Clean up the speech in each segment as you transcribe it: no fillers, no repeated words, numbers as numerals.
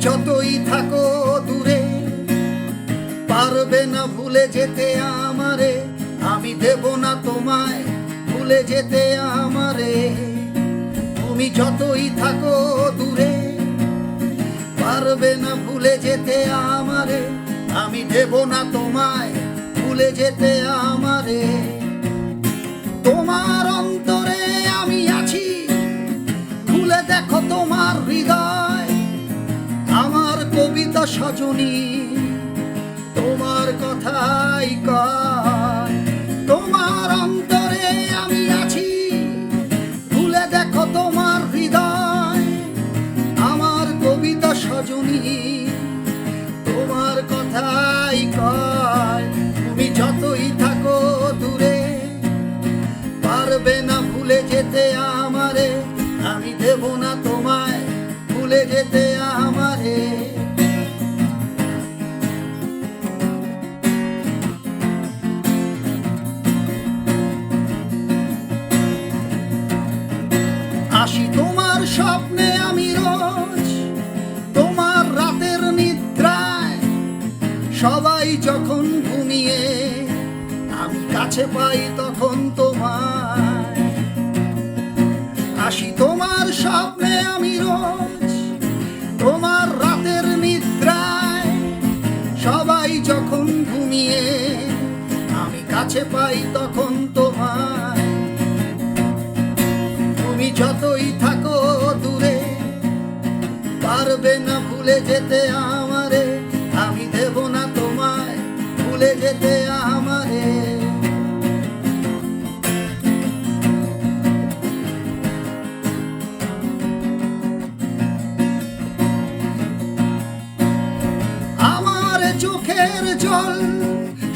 যতই থাকো দূরে, পারবে না ভুলে যেতে আমারে। আমি দেব না তোমায় ভুলে যেতে আমারে। তুমি যতই থাকো দূরে, পারবে না ভুলে যেতে আমারে। আমি দেব না তোমায় ভুলে যেতে আমারে। তোমার অন্তরে আমি আছি, খুলে দেখো তোমার হৃদয়। আমার কবিতা সজনী তোমার কথাই কয়। তোমার অন্তরে আমি আছি, খুলে দেখো তোমার হৃদয়। আমার কবিতা সজনী তোমার কথাই কয়। তুমি যতই থাকো দূরে, পারবে না ভুলে যেতে আমারে। আমি দেব না তোমায় ভুলে যেতে আমারে। আসি তোমার স্বপ্নে আমি রোজ, তোমার রাতের নিদ্রায়। সবাই যখন ঘুমিয়ে আমি কাছে পাই তখন তোমায়। আসি তোমার স্বপ্নে আমি রোজ, তোমার রাতের নিদ্রায়। সবাই যখন ঘুমিয়ে আমি কাছে পাই তখন তোমায়। তুমি যতই থাকো দূরে, পারবে না ভুলে যেতে আমারে। আমি দেব না তোমায় ভুলে যেতে আমারে। আমার চোখের জল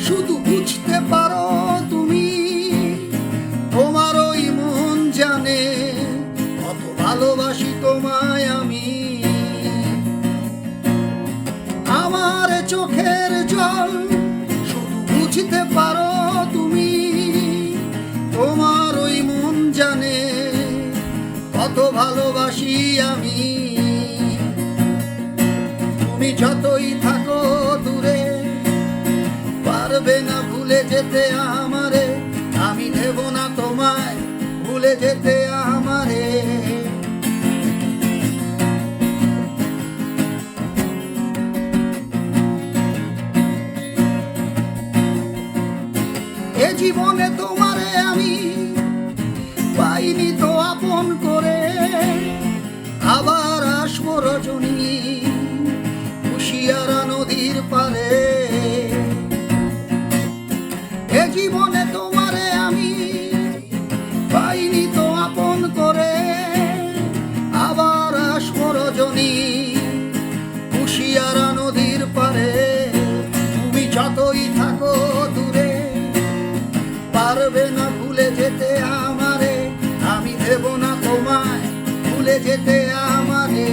শুধু বুঝতে পারো তুমি। তোমার ওই মন জানে কত ভালোবাসি তোমায় আমি। আমার চোখের জল শুধু বুঝতে পারো তুমি। তোমার ওই মন জানে কত ভালোবাসি আমি। তুমি যতই থাকো দূরে, পারবে না ভুলে যেতে আমারে। আমি দেব না তোমায় ভুলে যেতে আমারে। এ জীবনে তোমারে আমি পাইনি তো আপন করে। আবার আসবো রজনী কুশিয়ারা নদীর পারে। এ জীবনে তোমারে আমি পাইনি তো আপন করে। আবার আসবো রজনী কুশিয়ারা নদীর পারে। তুমি যতই থাকো দূরে, পারবে না ভুলে যেতে আমারে। আমি দেব না তোমায় ভুলে যেতে আমারে।